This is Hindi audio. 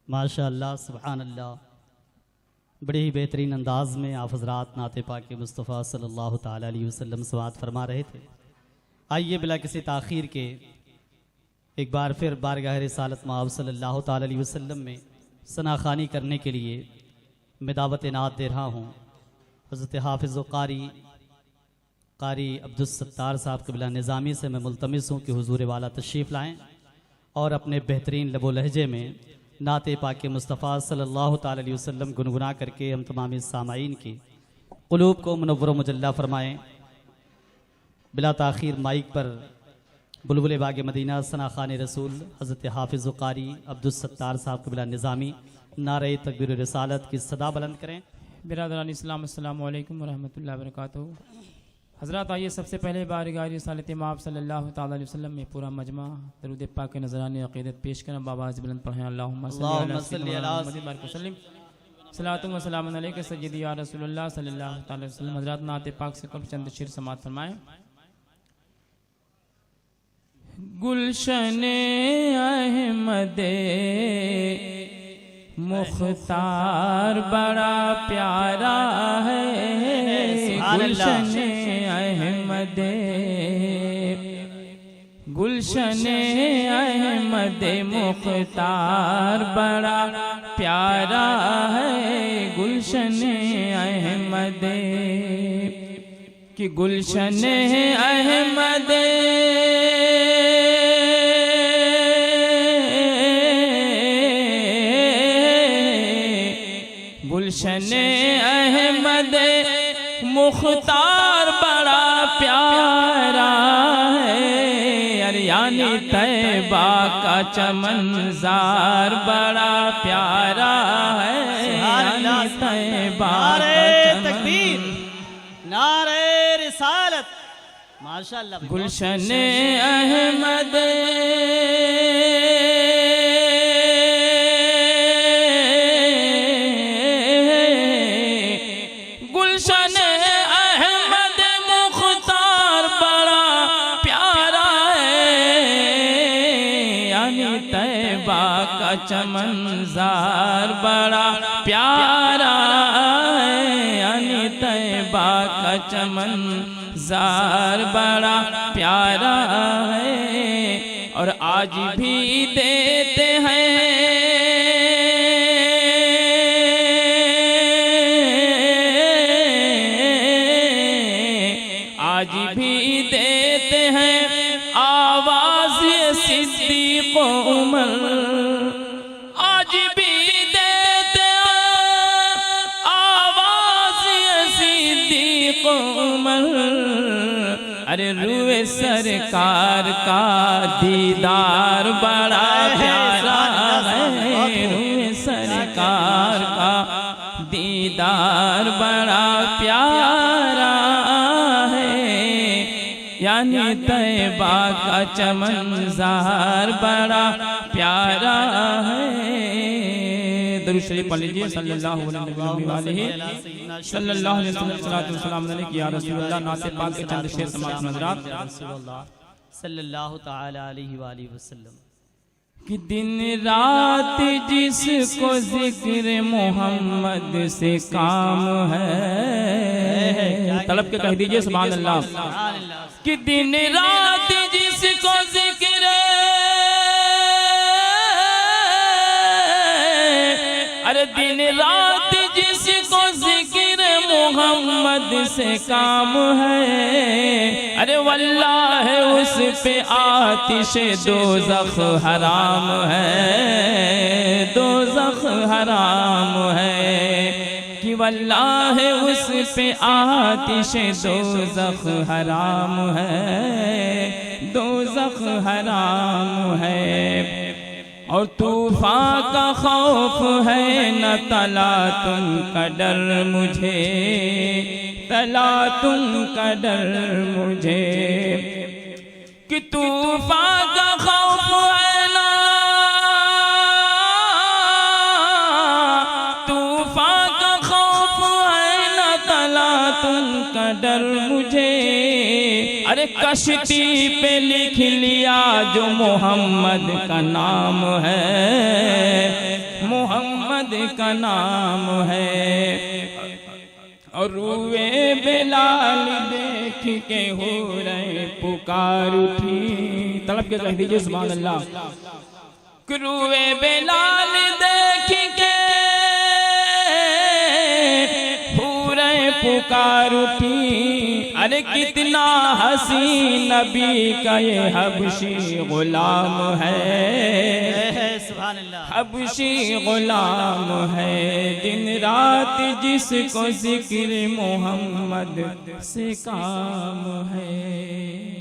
माशाअल्लाह सुभान अल्लाह, बड़े ही बेहतरीन अंदाज में आप हज़रात नाते पाक मुस्तफ़ा सल्लल्लाहु ताला अलैहि वसल्लम समाअत फरमा रहे थे। आइए बिला किसी ताख़ीर के एक बार फिर बारगाह रिसालत मआब सल्लल्लाहु ताला अलैहि वसल्लम में सनाखानी करने के लिए मैं दावत नात दे रहा हूँ। हज़रत हाफ़िज़ कारी अब्दुस्सत्तार साहब क़िबला निज़ामी से मैं मुल्तमिस हूँ कि हुज़ूर वाला तशरीफ़ लाएँ और अपने बेहतरीन लबो लहजे में नाते पाक मुस्तफ़ा सल्लल्लाहु ताला अलैहि वसल्लम गुनगुना करके हम तमाम सामाईन की क़ुलूब को मुनव्वर मुजल्ला फ़रमाएँ। बिला ताख़ीर माइक पर बुलबुल बाग मदीना सनाखान रसूल हज़रत हाफ़िज़ कारी अब्दुस्सत्तार साहब क़िबला निज़ामी नारे तकबीर रिसालत की सदा बुलंद करें। बिरादरान इस्लाम अस्सलामु अलैकुम वरहमतुल्लाहि वबरकातुहू। हज़रात आइए सबसे पहले बारगाह रिसालत मआब सल्लल्लाहु ताला अलैहि वसल्लम में पूरा मजमा दरूद पाक के नज़राने अक़ीदत पेश करें। बाबाज़ बुलंद पढ़ें अल्लाहुम्मा सल्ली अला मुहम्मद व सल्लिम सलातु व सलामुन अलैका सय्यदी या रसूलुल्लाह सल्लल्लाहु ताला अलैहि वसल्लम। हज़रात नाते पाक से कुछ चंद शेर समाअत फरमाएं। गुलशने अहमदे मुख्तार बड़ा प्यारा है, गुलशने अहमदे गुलशने अहमदे मुख्तार बड़ा प्यारा है, गुलशने अहमदे कि गुलशने अहमदे गुलशने अहमद मुख्तार बड़ा प्यारा है, अरे यानी तैबा का चमनज़ार बड़ा प्यारा है, यानी तैबा का तकबीर नारे रिसालत माशाअल्लाह। गुलशने अहमद चमनज़ार बड़ा प्यारा है, यानी तैबा का चमनज़ार बड़ा प्यारा है। और आज भी देते हैं आज भी देते हैं आवाज़ सिद्दीक़ उमर, अरे रूए सरकार का दीदार बड़ा प्यारा है, रूए सरकार का दीदार बड़ा प्यारा है, यानी तैबा का चमनज़ार बड़ा प्यारा है। दरूद शरीफ पढ़ लीजिए सल्लल्लाहु अलैहि वसल्लम या रसूलुल्लाह। नाते पाक के चंद शेर समाअत हज़रात सल्लल्लाहु ताला अलैहि वसल्लम। कि दिन रात जिसको जिक्र मोहम्मद से काम है, तड़प के कह दीजिए सुभान अल्लाह। कि दिन रात जिसको जिक्र, अरे दिन रात जिसको जिक्र मोहम्मद से काम है, अरे वल्लाह उस पे आतिश दोज़ख हराम है, दोज़ख हराम है। कि वल्लाह उस पे आतिश दोज़ख हराम है, दोज़ख हराम है। और तूफ़ान का खौफ है न तला तुम का डर मुझे, तला तुम का डर मुझे। कि तूफ़ान का खौफ है ना, तूफ़ान का खौफ है न तला तुम का डर मुझे। अरे कश्ती पे लिख लिया जो मोहम्मद का नाम है, मोहम्मद का नाम है। और रूए बेलाल देख के हो रहे पुकार उठी, तड़प के कह दीजिए सुभान अल्लाह। रूए बेलाल देख के हो रहे पुकार उठी, अरे कितना हसीन नबी का ये हबशी गुलाम है, सुभान अल्लाह। हबशी गुलाम है। दिन रात जिसको जिक्र मोहम्मद से काम है।